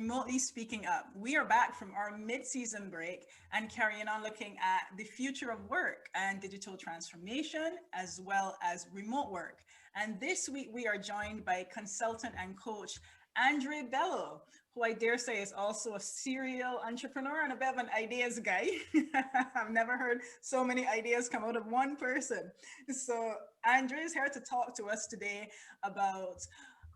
Remotely Speaking Up. We are back from our mid-season break and carrying on looking at the future of work and digital transformation, as well as remote work. And this week we are joined by consultant and coach Andre Bello, who I dare say is also a serial entrepreneur and a bit of an ideas guy. I've never heard so many ideas come out of one person. So Andre is here to talk to us today about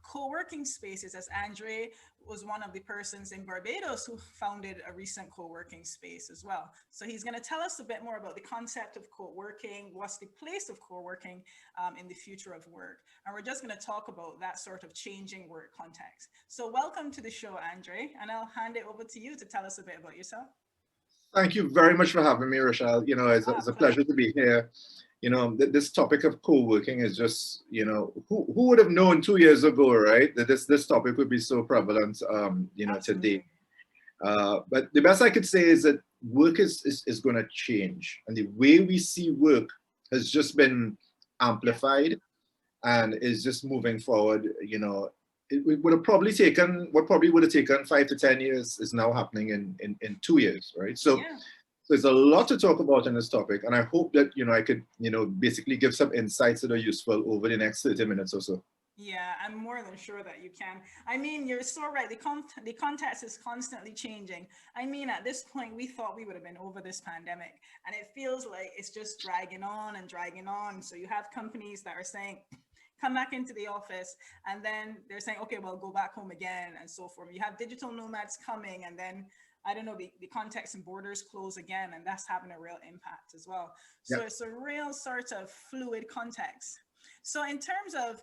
co-working spaces, as Andre was one of the persons in Barbados who founded a recent co-working space as well. So he's going to tell us a bit more about the concept of co-working, what's the place of co-working in the future of work. And we're just going to talk about that sort of changing work context. So welcome to the show, Andre, and I'll hand it over to you to tell us a bit about yourself. Thank you very much for having me, Rochelle. It's a pleasure to be here. This topic of co-working is just, who would have known 2 years ago, right, that this topic would be so prevalent, today. But the best I could say is that work is going to change, and the way we see work has just been amplified and is just moving forward. It would have probably taken, what probably would have taken 5 to 10 years is now happening in 2 years, right? So there's a lot to talk about in this topic, and I hope that, I could, basically give some insights that are useful over the next 30 minutes or so. Yeah, I'm more than sure that you can. I mean, you're so right. The context is constantly changing. I mean, at this point, we thought we would have been over this pandemic, and it feels like it's just dragging on and dragging on. So you have companies that are saying, come back into the office, and then they're saying, okay, well, go back home again, and so forth. You have digital nomads coming, and then I don't know, the context and borders close again, and that's having a real impact as well. So It's a real sort of fluid context. So in terms of,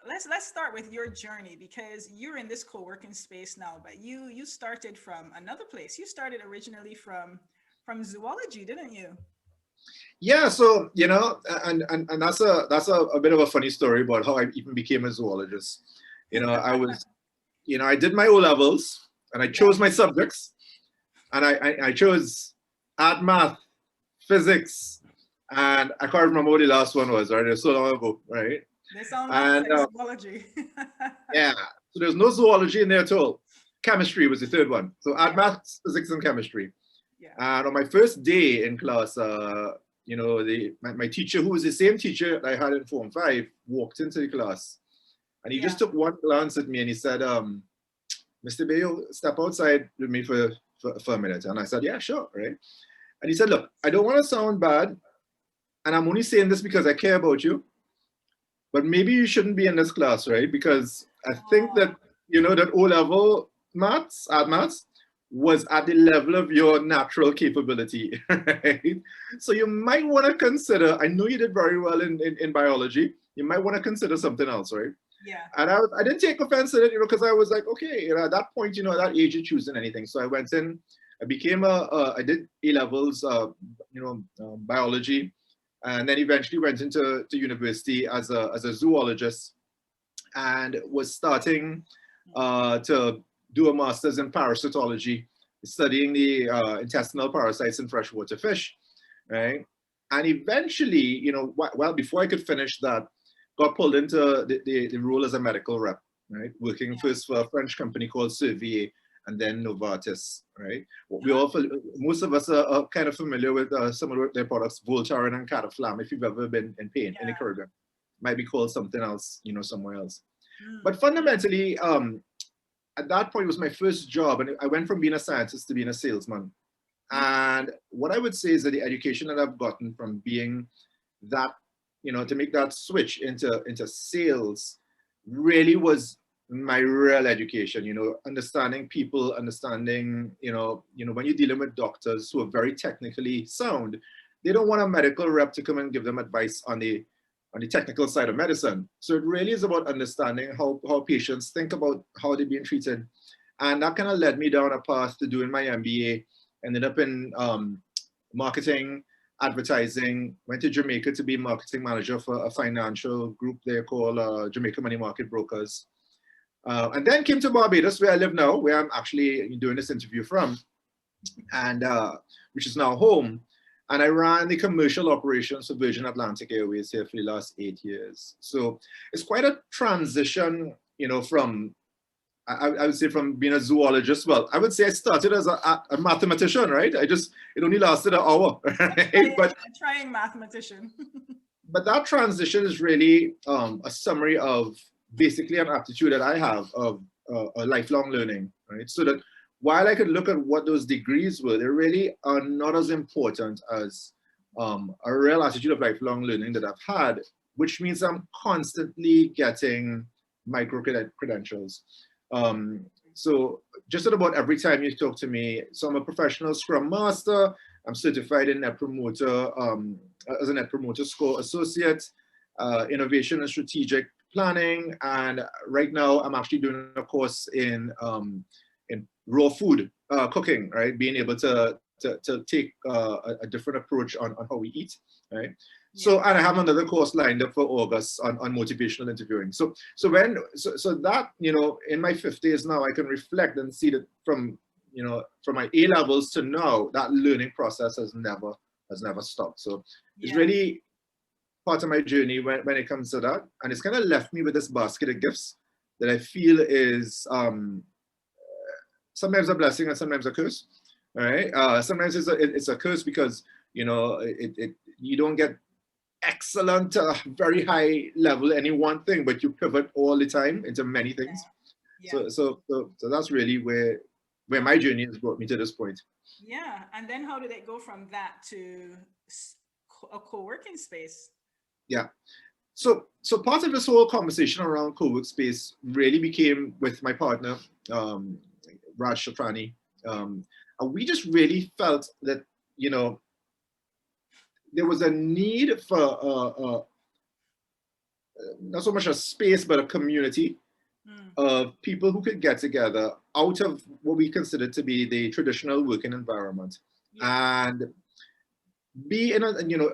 let's start with your journey, because you're in this co-working space now, but you started from another place. You started originally from zoology, didn't you? Yeah, so and that's a bit of a funny story about how I even became a zoologist. I did my O levels, and I chose my subjects, and I chose art, math, physics, and I can't remember what the last one was, right? It was so long ago, right? They sound like zoology. Yeah, so there's no zoology in there at all. Chemistry was the third one. So art, math, physics, and chemistry. Yeah. And on my first day in class, my teacher, who was the same teacher that I had in Form 5, walked into the class, and he just took one glance at me and he said, Mr. Bello, step outside with me for a minute. And I said, yeah, sure, right? And he said, look, I don't want to sound bad, and I'm only saying this because I care about you, but maybe you shouldn't be in this class, right? Because I think that, that O-level maths, art maths, was at the level of your natural capability, right? So you might want to consider, I know you did very well in biology, you might want to consider something else, right? Yeah. And I didn't take offense at it, because I was like, okay, at that point, at that age, you're choosing anything. So I went in, I became I did A-levels, biology, and then eventually went into university as a zoologist, and was starting to do a master's in parasitology, studying the intestinal parasites in freshwater fish, right? And eventually, well, before I could finish that, got pulled into the role as a medical rep, right? Working first for a French company called Servier, and then Novartis, right? Most of us are kind of familiar with some of their products, Voltaren and Cataflam, if you've ever been in pain in the Caribbean. Might be called something else, somewhere else. But fundamentally, at that point, it was my first job, and I went from being a scientist to being a salesman. And what I would say is that the education that I've gotten from being that, to make that switch into sales really was my real education, understanding people, understanding, when you're dealing with doctors who are very technically sound, they don't want a medical rep to come and give them advice on the technical side of medicine. So it really is about understanding how patients think about how they're being treated. And that kind of led me down a path to doing my MBA. Ended up in marketing, advertising, went to Jamaica to be marketing manager for a financial group there called Jamaica Money Market Brokers. And then came to Barbados, where I live now, where I'm actually doing this interview from, and which is now home. And I ran the commercial operations for Virgin Atlantic Airways here for the last 8 years. So it's quite a transition, from I would say from being a zoologist, well, I would say I started as a mathematician, right? It only lasted an hour, right? A trying mathematician. But that transition is really a summary of basically an aptitude that I have of a lifelong learning, right? So that while I could look at what those degrees were, they really are not as important as a real attitude of lifelong learning that I've had, which means I'm constantly getting micro credentials. So just about every time you talk to me, so I'm a professional Scrum Master. I'm certified in Net Promoter as a Net Promoter Score Associate, Innovation and Strategic Planning, and right now I'm actually doing a course in raw food cooking, right? Being able to take a different approach on how we eat, right? So, and I have another course lined up for August on motivational interviewing. So that, you know, in my 50s now, I can reflect and see that from my A levels to now, that learning process has never stopped. So it's really part of my journey when it comes to that. And it's kind of left me with this basket of gifts that I feel is sometimes a blessing and sometimes a curse. All right. Sometimes it's a curse because, you know, you don't get excellent, very high level any one thing, but you pivot all the time into many things. So that's really where my journey has brought me to this point. Yeah, and then how did it go from that to a co-working space? Yeah, so part of this whole conversation around co-work space really became with my partner, Raj Shatrani, and we just really felt that, you know, there was a need for not so much a space, but a community of people who could get together out of what we consider to be the traditional working environment and be in a, you know,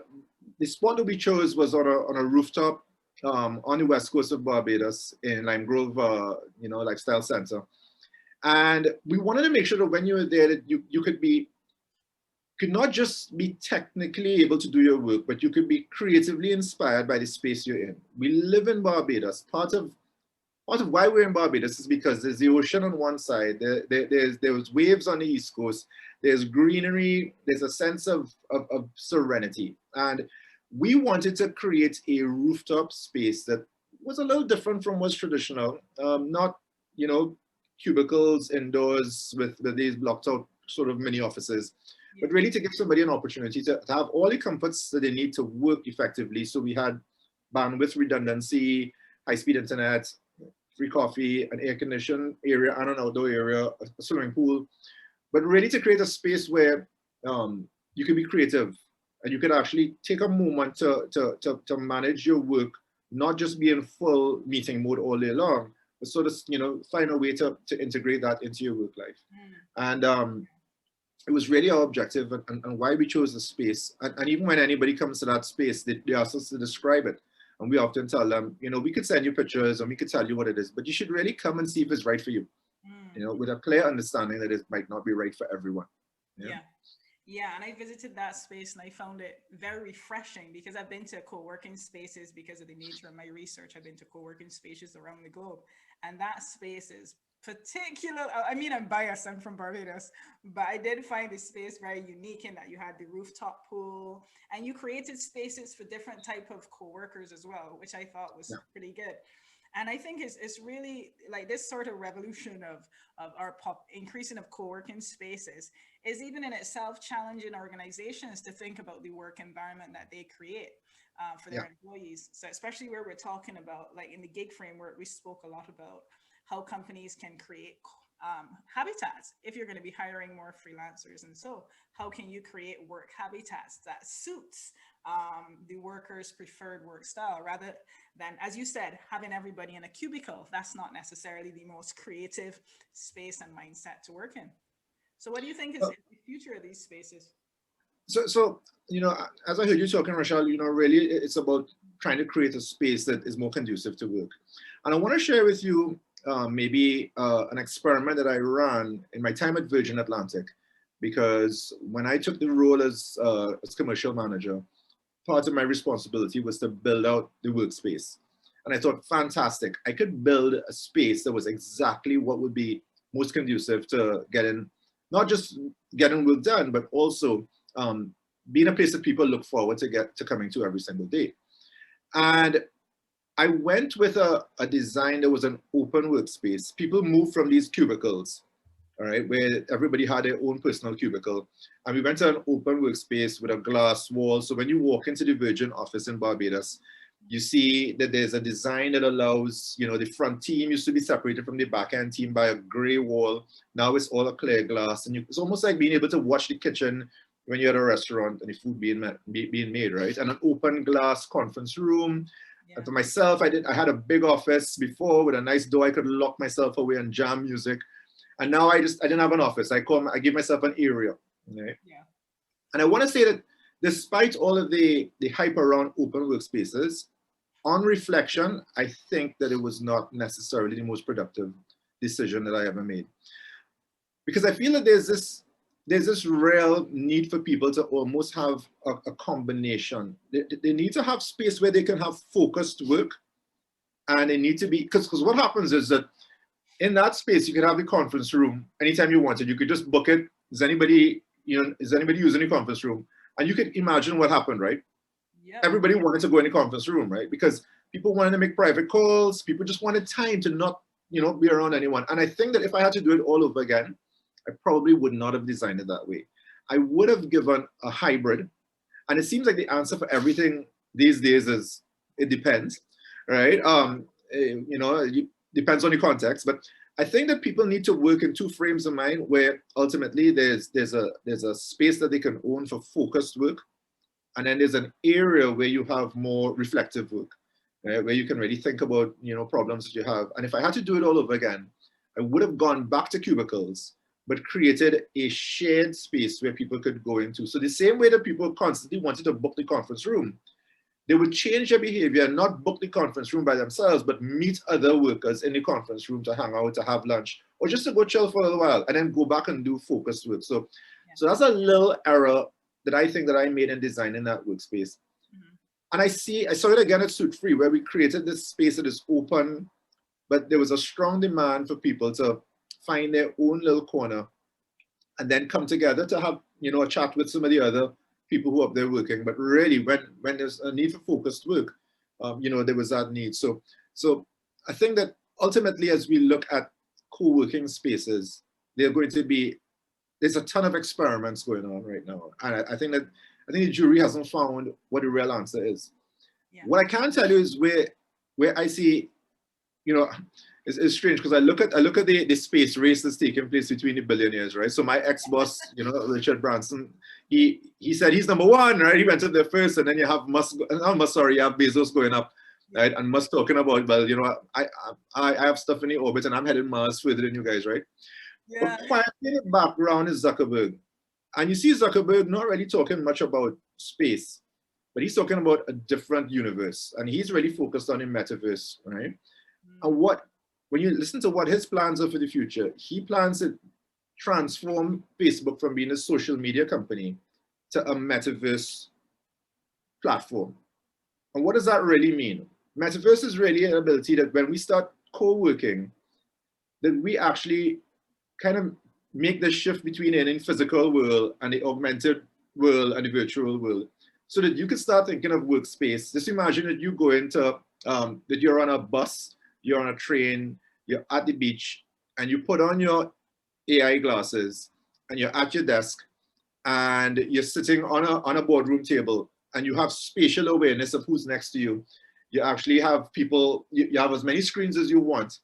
the spot that we chose was on a rooftop on the west coast of Barbados in Lime Grove, you know, lifestyle center. And we wanted to make sure that when you were there, that you could not just be technically able to do your work, but you could be creatively inspired by the space you're in. We live in Barbados. Part of why we're in Barbados is because there's the ocean on one side, there's waves on the east coast, there's greenery, there's a sense of serenity. And we wanted to create a rooftop space that was a little different from what's traditional, not, you know, cubicles indoors with these blocked out sort of mini offices, but really to give somebody an opportunity to have all the comforts that they need to work effectively. So we had bandwidth redundancy, high-speed internet, free coffee, an air-conditioned area and an outdoor area, a swimming pool, but really to create a space where you can be creative and you can actually take a moment to manage your work, not just be in full meeting mode all day long, but sort of, you know, find a way to integrate that into your work life. And it was really our objective and why we chose the space. And even when anybody comes to that space, they ask us to describe it. And we often tell them, you know, we could send you pictures and we could tell you what it is, but you should really come and see if it's right for you, you know, with a clear understanding that it might not be right for everyone. Yeah, and I visited that space and I found it very refreshing because I've been to co-working spaces because of the nature of my research. I've been to co-working spaces around the globe, and that space is particular. I mean, I'm biased, I'm from Barbados, but I did find the space very unique in that you had the rooftop pool and you created spaces for different type of co-workers as well, which I thought was pretty good. And I think it's really like this sort of revolution of our increasing of co-working spaces is even in itself challenging organizations to think about the work environment that they create for their employees. So especially where we're talking about, like in the gig framework, we spoke a lot about how companies can create habitats if you're going to be hiring more freelancers. And so how can you create work habitats that suits the worker's preferred work style rather than, as you said, having everybody in a cubicle? That's not necessarily the most creative space and mindset to work in. So what do you think is the future of these spaces? So you know, as I heard you talking, Rochelle, you know, really it's about trying to create a space that is more conducive to work. And I want to share with you maybe an experiment that I ran in my time at Virgin Atlantic, because when I took the role as commercial manager, part of my responsibility was to build out the workspace. And I thought, fantastic, I could build a space that was exactly what would be most conducive to getting, not just getting work done, but also being a place that people look forward to coming to every single day. And I went with a design that was an open workspace. People moved from these cubicles, all right, where everybody had their own personal cubicle. And we went to an open workspace with a glass wall. So when you walk into the Virgin office in Barbados, you see that there's a design that allows, you know, the front team used to be separated from the back end team by a gray wall. Now it's all a clear glass. And it's almost like being able to watch the kitchen when you're at a restaurant and the food being made, right? And an open glass conference room. Yeah. And for myself, I had a big office before with a nice door. I could lock myself away and jam music. And now I didn't have an office. I give myself an area, right? Yeah. And I want to say that despite all of the hype around open workspaces, on reflection, I think that it was not necessarily the most productive decision that I ever made. Because I feel that there's this real need for people to almost have a combination. They need to have space where they can have focused work, and they need to be, because what happens is that in that space, you could have the conference room anytime you wanted. You could just book it. Is anybody using the conference room? And you could imagine what happened, right? Yeah. Everybody wanted to go in the conference room, right? Because people wanted to make private calls. People just wanted time to not, be around anyone. And I think that if I had to do it all over again, I probably would not have designed it that way. I would have given a hybrid. And it seems like the answer for everything these days is it depends, right? It depends on the context. But I think that people need to work in two frames of mind where ultimately there's a space that they can own for focused work. And then there's an area where you have more reflective work, right? Where you can really think about, problems that you have. And if I had to do it all over again, I would have gone back to cubicles, but created a shared space where people could go into. So the same way that people constantly wanted to book the conference room, they would change their behavior, not book the conference room by themselves, but meet other workers in the conference room to hang out, to have lunch, or just to go chill for a little while, and then go back and do focused work. So that's a little error that I think that I made in designing that workspace. Mm-hmm. And I saw it again at Suit Free, where we created this space that is open, but there was a strong demand for people to find their own little corner and then come together to have, a chat with some of the other people who are up there working. But really, when there's a need for focused work, there was that need. So I think that ultimately, as we look at co-working spaces, there's a ton of experiments going on right now. And I think the jury hasn't found what the real answer is. Yeah. What I can tell you is where I see, it's strange because I look at the space race that's taking place between the billionaires, right? So my ex-boss, Richard Branson, he said he's number one, right? He went up there first, and then you have you have Bezos going up, right? And Musk talking about, well, I have stuff in the orbit and I'm heading Mars further than you guys, right? Yeah. But quietly in the background is Zuckerberg. And you see Zuckerberg not really talking much about space, but he's talking about a different universe. And he's really focused on the metaverse, right? Mm-hmm. And when you listen to what his plans are for the future, he plans to transform Facebook from being a social media company to a metaverse platform. And what does that really mean? Metaverse is really an ability that when we start co-working, that we actually kind of make the shift between any physical world and the augmented world and the virtual world, so that you can start thinking of workspace. Just imagine that you go into, that you're on a bus, you're on a train, you're at the beach, and you put on your AI glasses, and you're at your desk, and you're sitting on a boardroom table, and you have spatial awareness of who's next to you. You actually have people, you have as many screens as you want,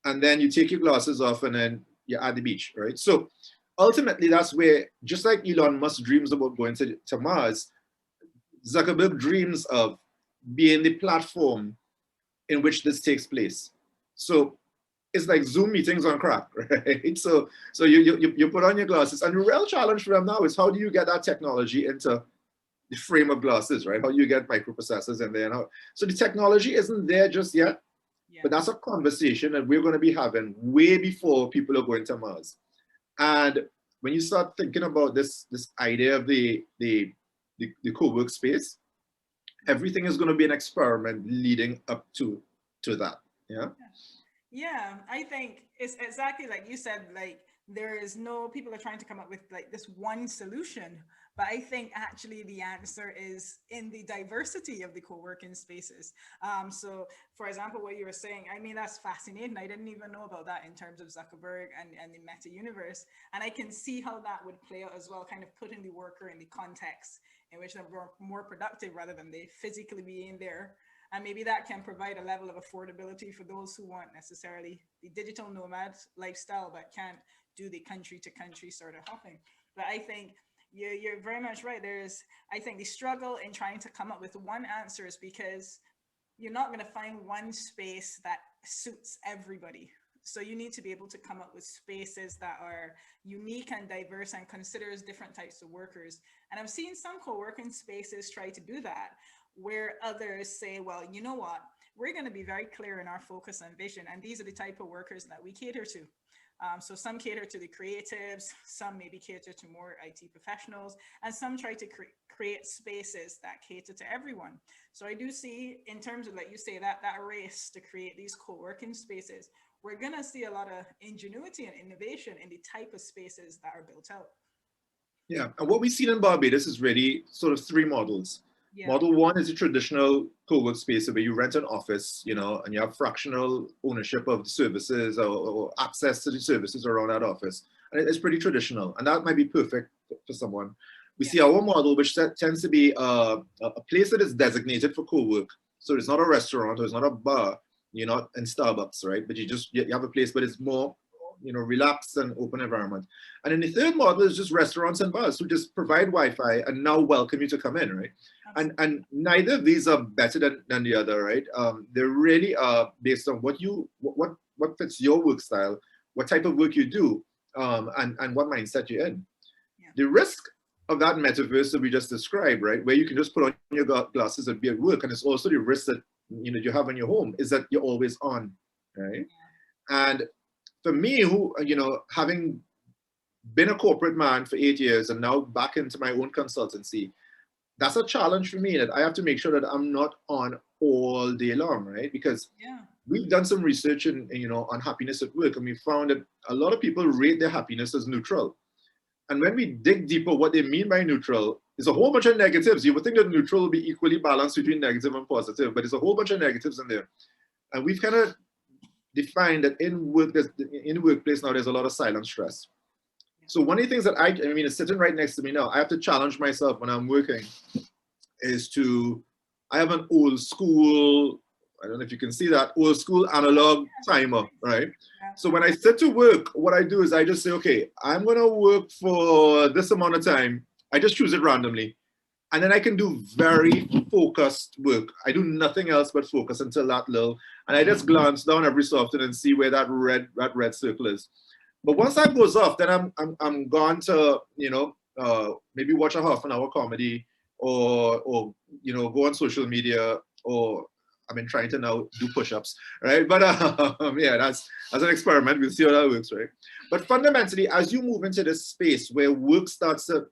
and then you take your glasses off, and then you're at the beach, right? So ultimately, that's where, just like Elon Musk dreams about going to Mars, Zuckerberg dreams of being the platform in which this takes place. So it's like Zoom meetings on crack, right? So you put on your glasses, and the real challenge for them now is how do you get that technology into the frame of glasses, right? How do you get microprocessors in there? So the technology isn't there just yet. Yeah. But that's a conversation that we're going to be having way before people are going to Mars. And when you start thinking about this idea of the co-work space, everything is going to be an experiment leading up to to that. Yeah. Yeah, I think it's exactly like you said, like there is no people are trying to come up with like this one solution, but I think actually the answer is in the diversity of the co-working spaces. So for example, what you were saying, I mean, that's fascinating. I didn't even know about that in terms of Zuckerberg and the meta universe. And I can see how that would play out as well, kind of putting the worker in the context in which they're more productive rather than they physically being there, and maybe that can provide a level of affordability for those who want necessarily the digital nomad lifestyle but can't do the country to country sort of hopping. But I think you're very much right. There's, I think, the struggle in trying to come up with one answer is because you're not going to find one space that suits everybody. So you need to be able to come up with spaces that are unique and diverse and considers different types of workers. And I've seen some co-working spaces try to do that, where others say, well, you know what, we're going to be very clear in our focus and vision, and these are the type of workers that we cater to. So some cater to the creatives, some maybe cater to more IT professionals, and some try to create spaces that cater to everyone. So I do see, in terms of, like you say, that race to create these co-working spaces, we're going to see a lot of ingenuity and innovation in the type of spaces that are built out. Yeah, and what we've seen in Barbados is really sort of three models. Yeah. Model one is a traditional co-work space where you rent an office, you know, and you have fractional ownership of the services or access to the services around that office. And it's pretty traditional, and that might be perfect for someone. We see our model, which tends to be a place that is designated for co-work. So it's not a restaurant or it's not a bar. You're not in Starbucks, right? But you have a place, but it's more, you know, relaxed and open environment. And then the third model is just restaurants and bars who just provide Wi-Fi and now welcome you to come in, right? And neither of these are better than the other, right? They really are based on what fits your work style, what type of work you do, and what mindset you're in. Yeah. The risk of that metaverse that we just described, right, where you can just put on your glasses and be at work, and it's also the risk that you have in your home, is that you're always on, right? Yeah. And for me, who, having been a corporate man for 8 years and now back into my own consultancy, that's a challenge for me, that I have to make sure that I'm not on all day long, right? Because we've done some research on happiness at work, and we found that a lot of people rate their happiness as neutral. And when we dig deeper, what they mean by neutral is a whole bunch of negatives. You would think that neutral will be equally balanced between negative and positive, but there's a whole bunch of negatives in there. And we've kind of defined that in the workplace now, there's a lot of silent stress. So one of the things that I mean, is sitting right next to me now, I have to challenge myself when I'm working, I have an old school, I don't know if you can see that, old school analog timer, right? So when I sit to work, what I do is I just say, okay, I'm gonna work for this amount of time. I just choose it randomly. And then I can do very focused work. I do nothing else but focus until that little, and I just glance down every so often and see where that red circle is. But once that goes off, then I'm gone to, maybe watch a half an hour comedy or go on social media, or I've been trying to now do push-ups, right? But yeah, that's an experiment. We'll see how that works, right? But fundamentally, as you move into this space where work starts to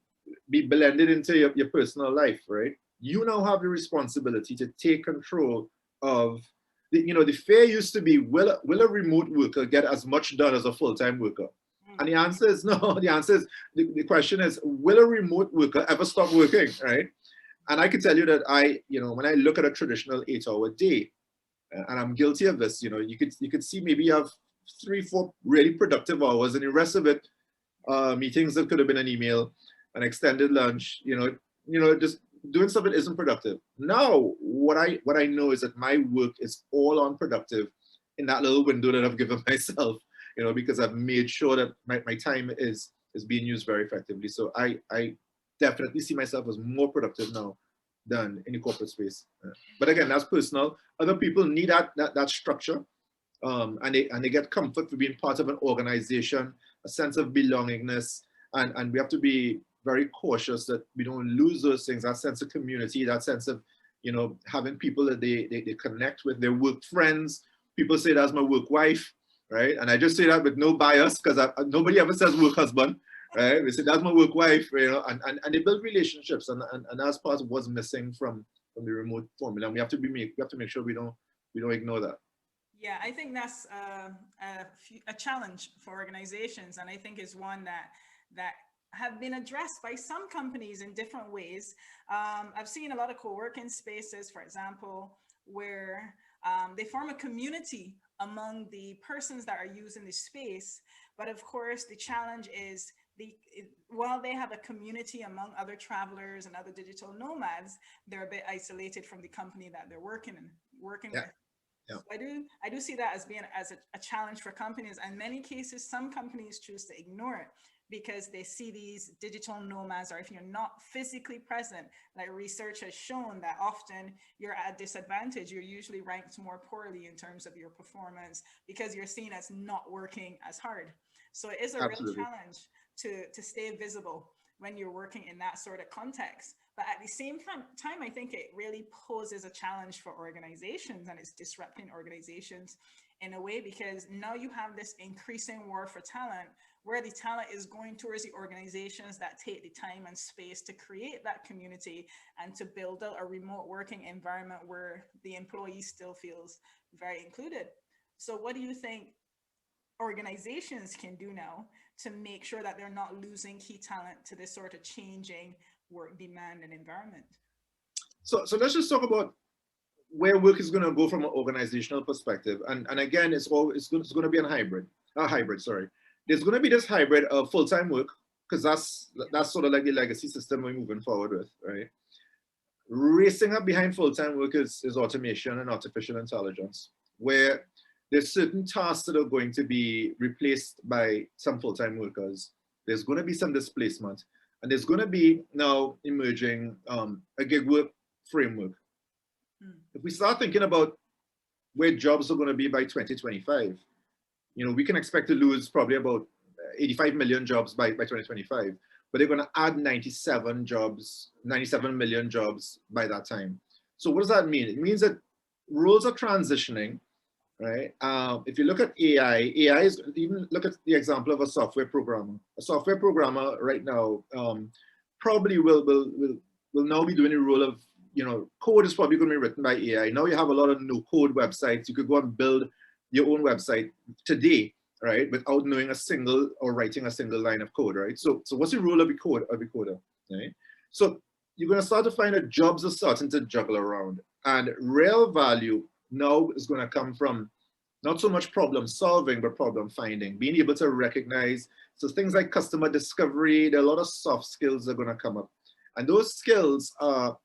be blended into your personal life, right? You now have the responsibility to take control of the fear used to be, will a remote worker get as much done as a full-time worker? And the answer is no. The answer is, the question is, will a remote worker ever stop working, right? And I can tell you that when I look at a traditional 8-hour day, and I'm guilty of this, you could see maybe you have 3-4 really productive hours, and the rest of it, meetings that could have been an email, an extended lunch, just doing stuff that isn't productive. Now, what I know is that my work is all unproductive in that little window that I've given myself, because I've made sure that my time is being used very effectively. So I definitely see myself as more productive now than in the corporate space. But again, that's personal. Other people need that structure, and they get comfort for being part of an organization, a sense of belongingness, and we have to be very cautious that we don't lose those things, that sense of community, that sense of, having people that they connect with, their work friends. People say that's my work wife, right? And I just say that with no bias, because nobody ever says work husband, right? We say that's my work wife, and they build relationships, and that's part of what's missing from the remote formula. And we have to make sure we don't ignore that. Yeah, I think that's a challenge for organizations, and I think is one that have been addressed by some companies in different ways. I've seen a lot of co-working spaces, for example, where they form a community among the persons that are using the space. But of course, the challenge is while they have a community among other travelers and other digital nomads, they're a bit isolated from the company that they're working Yeah, with. yeah, So I do see that as being as a challenge for companies. And in many cases, some companies choose to ignore it because they see these digital nomads, or if you're not physically present, like research has shown that often you're at a disadvantage. You're usually ranked more poorly in terms of your performance because you're seen as not working as hard. So it is a real absolutely. challenge to stay visible when you're working in that sort of context. But at the same time, I think it really poses a challenge for organizations, and it's disrupting organizations in a way because now you have this increasing war for talent where the talent is going towards the organizations that take the time and space to create that community and to build out a remote working environment where the employee still feels very included. So what do you think organizations can do now to make sure that they're not losing key talent to this sort of changing work demand and environment? So let's just talk about where work is going to go from an organizational perspective. And again, it's going to be a hybrid, sorry. There's going to be this hybrid of full-time work, because that's sort of like the legacy system we're moving forward with, right? Racing up behind full-time work is automation and artificial intelligence, where there's certain tasks that are going to be replaced by some full-time workers. There's going to be some displacement, and there's going to be now emerging a gig work framework. Mm. If we start thinking about where jobs are going to be by 2025, we can expect to lose probably about 85 million jobs by 2025, but they're going to add 97 million jobs by that time. So what does that mean? It means that roles are transitioning, right? If you look at AI is, even look at the example of a software programmer. A software programmer right now probably will now be doing the role of, code is probably going to be written by AI. Now you have a lot of no code websites. You could go and build your own website today, right, without knowing a single or writing a single line of code, right? So what's the role of a coder, right? So you're going to start to find that jobs are starting to juggle around, and real value now is going to come from not so much problem solving, but problem finding, being able to recognize. So things like customer discovery, there are a lot of soft skills that are going to come up. And those skills are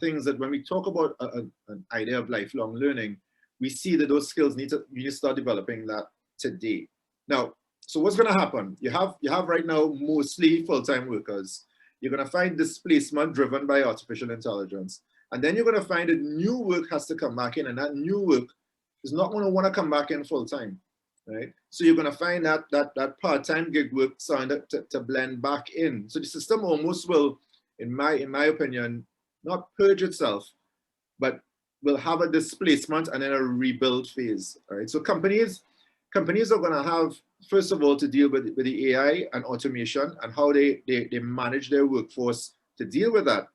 things that when we talk about an idea of lifelong learning, we see that those skills you need to start developing that today. Now, so what's going to happen? You have right now mostly full-time workers. You're going to find displacement driven by artificial intelligence. And then you're going to find that new work has to come back in, and that new work is not going to want to come back in full-time, right? So you're going to find that part-time gig work starting to blend back in. So the system almost will, in my opinion, not purge itself, but will have a displacement and then a rebuild phase. All right. So companies are going to have, first of all, to deal with the AI and automation and how they manage their workforce to deal with that.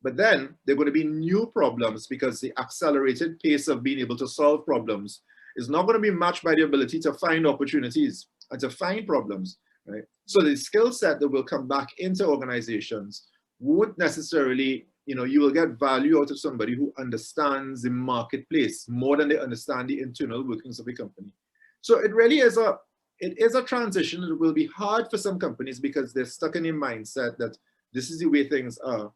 But then there are going to be new problems because the accelerated pace of being able to solve problems is not going to be matched by the ability to find opportunities and to find problems. Right. So the skill set that will come back into organizations won't necessarily, you will get value out of somebody who understands the marketplace more than they understand the internal workings of the company. So it really is a transition. It will be hard for some companies because they're stuck in a mindset that this is the way things are.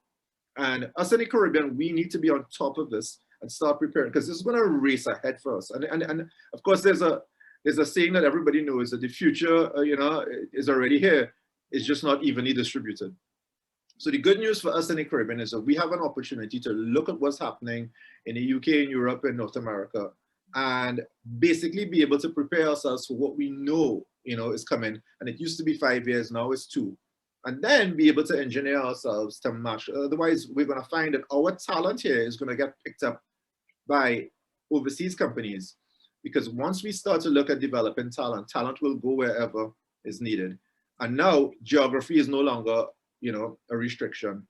And us in the Caribbean, we need to be on top of this and start preparing, because this is going to race ahead for us. And of course, there's a saying that everybody knows that the future, is already here. It's just not evenly distributed. So the good news for us in the Caribbean is that we have an opportunity to look at what's happening in the UK, in Europe, and North America, and basically be able to prepare ourselves for what we know, is coming. And it used to be 5 years, now it's 2. And then be able to engineer ourselves to match. Otherwise, we're going to find that our talent here is going to get picked up by overseas companies. Because once we start to look at developing talent will go wherever is needed. And now geography is no longer, a restriction,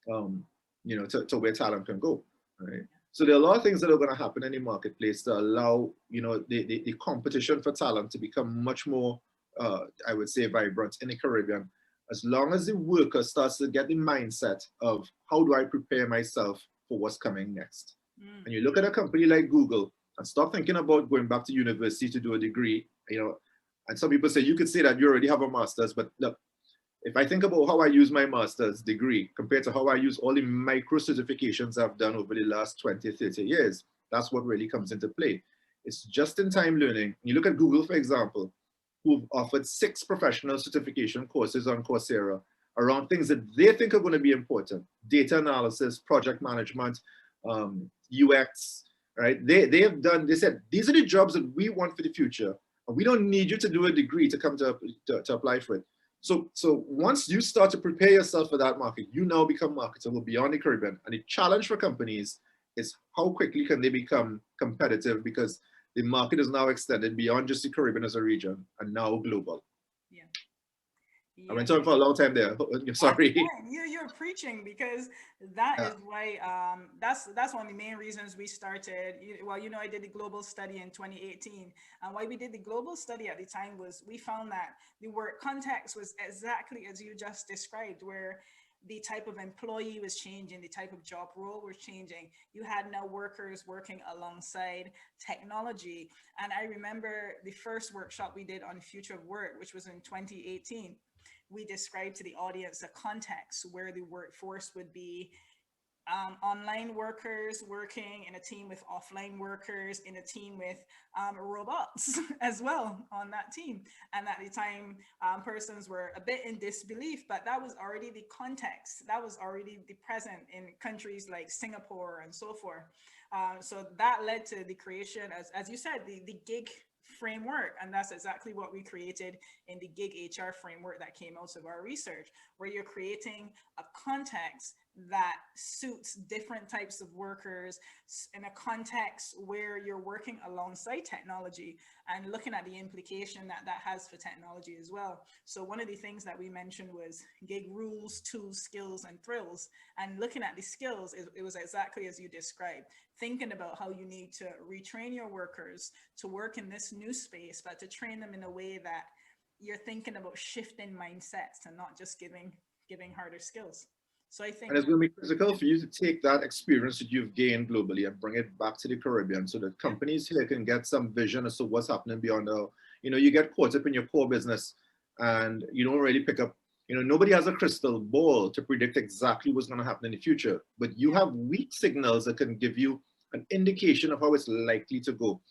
to where talent can go, right? So there are a lot of things that are going to happen in the marketplace to allow, you know, the competition for talent to become much more, I would say, vibrant in the Caribbean. As long as the worker starts to get the mindset of how do I prepare myself for what's coming next. And you look at a company like Google and stop thinking about going back to university to do a degree, you know, and some people say you could say that you already have a master's, but look, if I think about how I use my master's degree compared to how I use all the micro certifications I've done over the last 20, 30 years, that's what really comes into play. It's just in time learning. You look at Google, for example, who've offered 6 professional certification courses on Coursera around things that they think are going to be important: data analysis, project management, UX, right? They said, these are the jobs that we want for the future. And we don't need you to do a degree to come to apply for it. So once you start to prepare yourself for that market, you now become marketable beyond the Caribbean. And the challenge for companies is how quickly can they become competitive, because the market is now extended beyond just the Caribbean as a region and now global. Yeah. I've been talking for a long time there. Sorry. You're preaching, because that is why that's one of the main reasons we started. Well, you know, I did the global study in 2018, and why we did the global study at the time was we found that the work context was exactly as you just described, where the type of employee was changing, the type of job role was changing. You had now workers working alongside technology. And I remember the first workshop we did on future of work, which was in 2018. We described to the audience a context where the workforce would be online workers working in a team with offline workers, in a team with robots as well on that team. And at the time, persons were a bit in disbelief, but that was already the context. That was already the present in countries like Singapore and so forth. So that led to the creation, as you said, the gig framework. And that's exactly what we created in the gig HR framework that came out of our research, where you're creating a context that suits different types of workers in a context where you're working alongside technology and looking at the implication that that has for technology as well. So one of the things that we mentioned was gig rules, tools, skills, and thrills. And looking at the skills, it was exactly as you described, thinking about how you need to retrain your workers to work in this new space, but to train them in a way that you're thinking about shifting mindsets and not just giving harder skills. So I think, and it's going to be critical for you to take that experience that you've gained globally and bring it back to the Caribbean, so that companies here can get some vision as to what's happening beyond the, you know, you get caught up in your core business and you don't really pick up, you know, nobody has a crystal ball to predict exactly what's going to happen in the future, but you have weak signals that can give you an indication of how it's likely to go.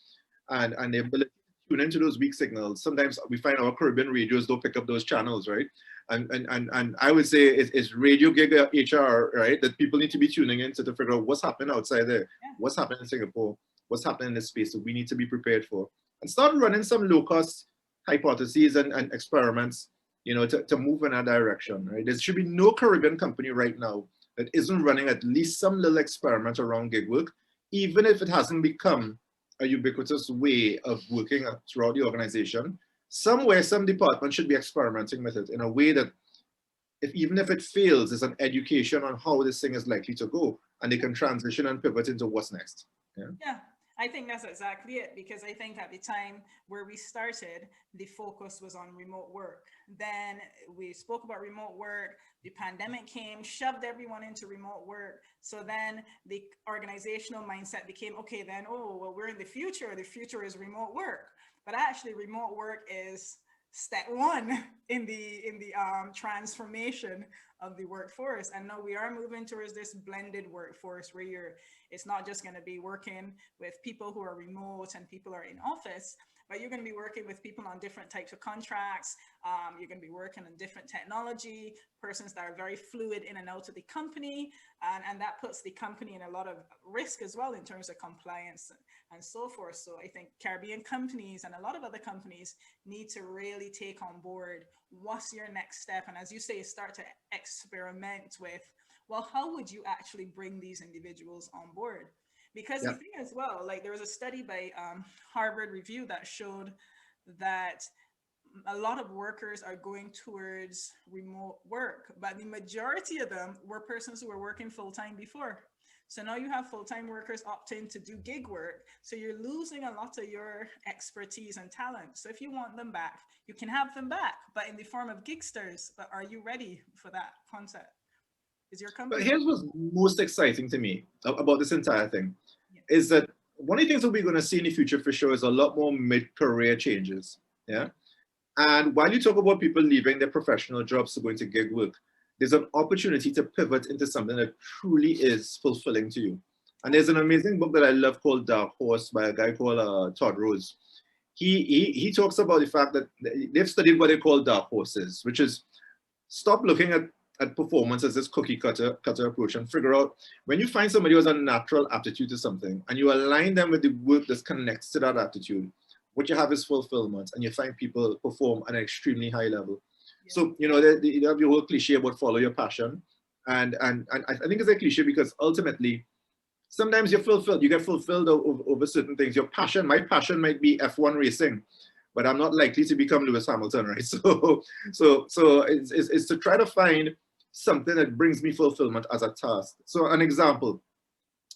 And the ability to tune into those weak signals. Sometimes we find our Caribbean radios don't pick up those channels, right? And I would say it's radio gig HR, right? That people need to be tuning into to figure out what's happening outside there, what's happening in Singapore, what's happening in this space that we need to be prepared for. And start running some low-cost hypotheses and experiments, you know, to move in that direction, right? There should be no Caribbean company right now that isn't running at least some little experiment around gig work, even if it hasn't become a ubiquitous way of working throughout the organization. Somewhere, some department should be experimenting with it in a way that, even if it fails, is an education on how this thing is likely to go, and they can transition and pivot into what's next. Yeah, I think that's exactly it, because I think at the time where we started, the focus was on remote work. Then we spoke about remote work. The pandemic came, shoved everyone into remote work. So then the organizational mindset became, okay, then, oh, well, we're in the future. The future is remote work. But actually, remote work is step one in the transformation of the workforce. And now we are moving towards this blended workforce where it's not just going to be working with people who are remote and people are in office, but you're going to be working with people on different types of contracts. You're going to be working on different technology, persons that are very fluid in and out of the company. And that puts the company in a lot of risk as well in terms of compliance and so forth. So I think Caribbean companies and a lot of other companies need to really take on board what's your next step. And as you say, start to experiment with, well, how would you actually bring these individuals on board? Because the thing as well, like there was a study by Harvard Review that showed that a lot of workers are going towards remote work, but the majority of them were persons who were working full-time before. So now you have full-time workers opting to do gig work. So you're losing a lot of your expertise and talent. So if you want them back, you can have them back, but in the form of gigsters. But are you ready for that concept? Is your But company? here's what's most exciting to me about this entire thing, Yeah. is that one of the things that we're going to see in the future for sure is a lot more mid-career changes. Yeah. And while you talk about people leaving their professional jobs to go into gig work, there's an opportunity to pivot into something that truly is fulfilling to you. And there's an amazing book that I love called Dark Horse by a guy called Todd Rose. He talks about the fact that they've studied what they call dark horses, which is stop looking at performance as this cookie cutter approach and figure out when you find somebody who has a natural aptitude to something and you align them with the work that connects to that aptitude, what you have is fulfillment, and you find people perform at an extremely high level. Yeah. So, you know, you have your whole cliche about follow your passion. And I think it's a cliche because ultimately, sometimes you're fulfilled, you get fulfilled over certain things. Your passion, my passion might be F1 racing, but I'm not likely to become Lewis Hamilton, right? So it's to try to find something that brings me fulfillment as a task. So an example,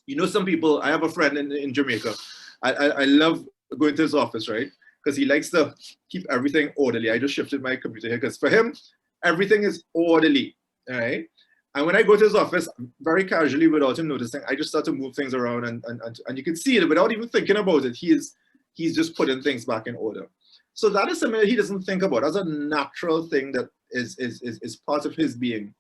you know, some people, I have a friend in Jamaica. I love going to his office, right? Because he likes to keep everything orderly. I just shifted my computer here because for him, everything is orderly, all right? And when I go to his office, very casually, without him noticing, I just start to move things around, and you can see it without even thinking about it. He's just putting things back in order. So that is something that he doesn't think about. That's a natural thing that is part of his being.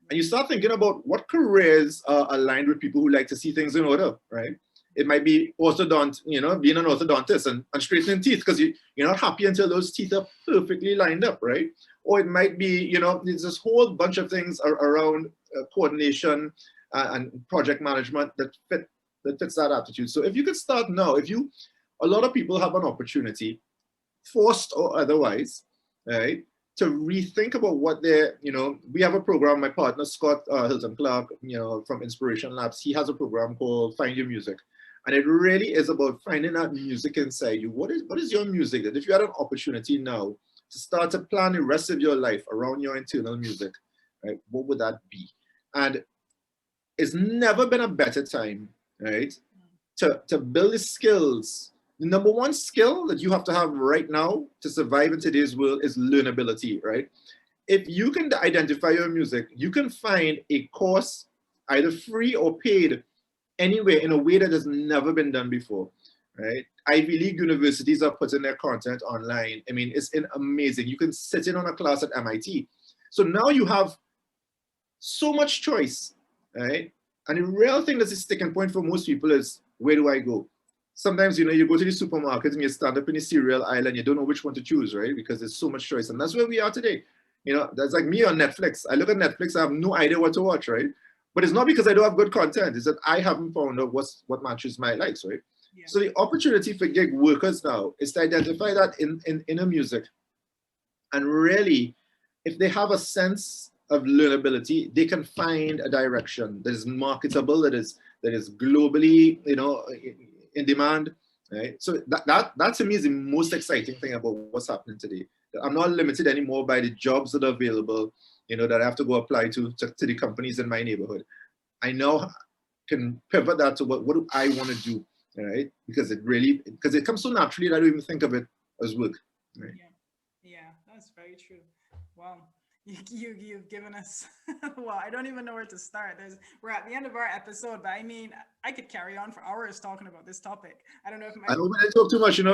And you start thinking about what careers are aligned with people who like to see things in order, right? It might be orthodont, you know, being an orthodontist and straightening teeth because you're not happy until those teeth are perfectly lined up, right? Or it might be, you know, there's this whole bunch of things around coordination and project management that fits that attitude. So if you could start now, a lot of people have an opportunity, forced or otherwise, right, to rethink about what they're, you know, we have a program, my partner, Scott Hilton Clark, you know, from Inspiration Labs, he has a program called Find Your Music. And it really is about finding that music inside you. What is your music? That if you had an opportunity now to start to plan the rest of your life around your internal music, right, what would that be? And it's never been a better time, right, to build the skills. The number one skill that you have to have right now to survive in today's world is learnability, right? If you can identify your music, you can find a course, either free or paid, anywhere in a way that has never been done before, right? Ivy League universities are putting their content online. I mean, it's amazing. You can sit in on a class at MIT. So now you have so much choice, right? And the real thing that's a sticking point for most people is, where do I go? Sometimes, you know, you go to the supermarket and you stand up in the cereal aisle and you don't know which one to choose, right? Because there's so much choice. And that's where we are today. You know, that's like me on Netflix. I look at Netflix, I have no idea what to watch, right? But it's not because I don't have good content. It's that I haven't found out what matches my likes, right? Yeah. So the opportunity for gig workers now is to identify that in a music. And really, if they have a sense of learnability, they can find a direction that is marketable, that is globally, you know, in demand, right? So that to me is the most exciting thing about what's happening today. I'm not limited anymore by the jobs that are available, you know, that I have to go apply to the companies in my neighborhood. I now can pivot that to what do I want to do, right? Because it comes so naturally that I don't even think of it as work, right? Yeah, that's very true. Wow. You've given us, well, I don't even know where to start. We're at the end of our episode, but I mean, I could carry on for hours talking about this topic. I don't know if I hope I talk too much, you know.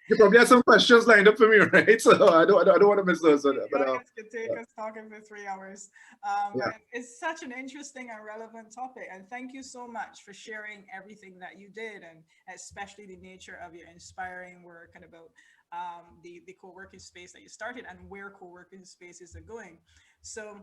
You probably have some questions lined up for me, right? So I don't want to miss those. But this could take us talking for 3 hours. But it's such an interesting and relevant topic. And thank you so much for sharing everything that you did, and especially the nature of your inspiring work and about the co-working space that you started and where co-working spaces are going. So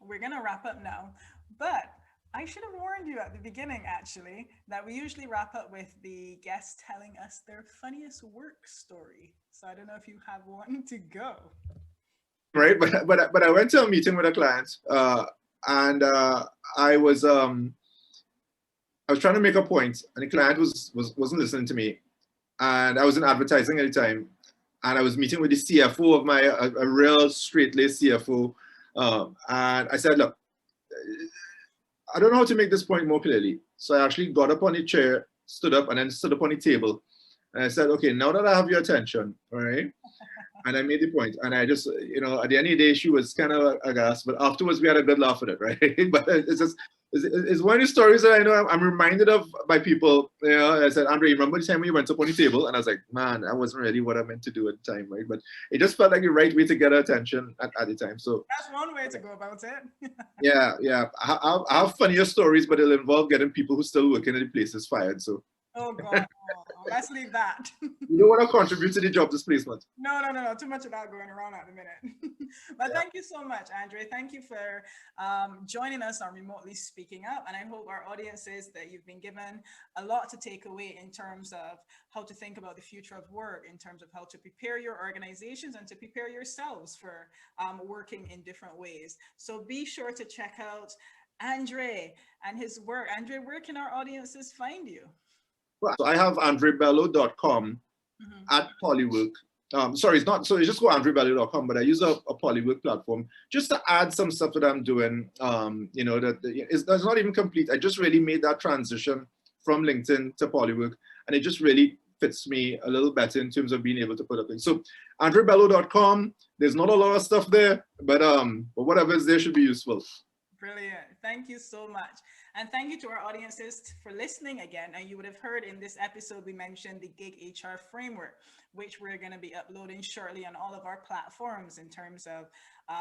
we're going to wrap up now, but I should have warned you at the beginning, actually, that we usually wrap up with the guests telling us their funniest work story. So I don't know if you have one to go. Right, but I went to a meeting with a client, and I was trying to make a point, and the client wasn't listening to me. And I was in advertising at the time, and I was meeting with the CFO of a real straight-laced CFO, and I said, look, I don't know how to make this point more clearly. So I actually got up on the chair, stood up, and then stood up on the table. And I said, okay, now that I have your attention, all right? And I made the point. And I just, at the end of the day, she was kind of aghast. But afterwards, we had a good laugh at it, right? But it's one of the stories that I know I'm reminded of by people. I said, Andre, remember the time when you went up on the table? And I was like, man, that wasn't really what I meant to do at the time, right? But it just felt like the right way to get her attention at the time. So that's one way to go about it. yeah. I have funnier stories, but it'll involve getting people who still working at the places fired. So. Oh God, let's leave that. You don't want to contribute to the job displacement. No. Too much of that going around at the minute. But Thank you so much, Andre. Thank you for joining us on Remotely Speaking Up. And I hope our audiences that you've been given a lot to take away in terms of how to think about the future of work, in terms of how to prepare your organizations and to prepare yourselves for working in different ways. So be sure to check out Andre and his work. Andre, where can our audiences find you? So I have andrebello.com at Polywork. Sorry, it's not, so you just go andrebello.com, but I use a Polywork platform just to add some stuff that I'm doing, that's not even complete. I just really made that transition from LinkedIn to Polywork, and it just really fits me a little better in terms of being able to put up things. So andrebello.com, there's not a lot of stuff there, but whatever is there should be useful. Brilliant. Thank you so much. And thank you to our audiences for listening again. And you would have heard in this episode, we mentioned the Gig HR framework, which we're going to be uploading shortly on all of our platforms in terms of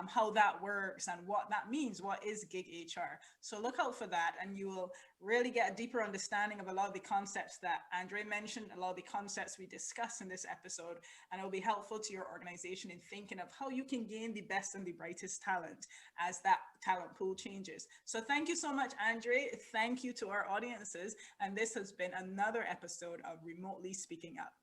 how that works and what that means. What is Gig HR? So look out for that, and you will really get a deeper understanding of a lot of the concepts that Andre mentioned, a lot of the concepts we discussed in this episode, and it will be helpful to your organization in thinking of how you can gain the best and the brightest talent as that talent pool changes. So thank you so much, Andre. Thank you to our audiences. And this has been another episode of Remotely Speaking Up.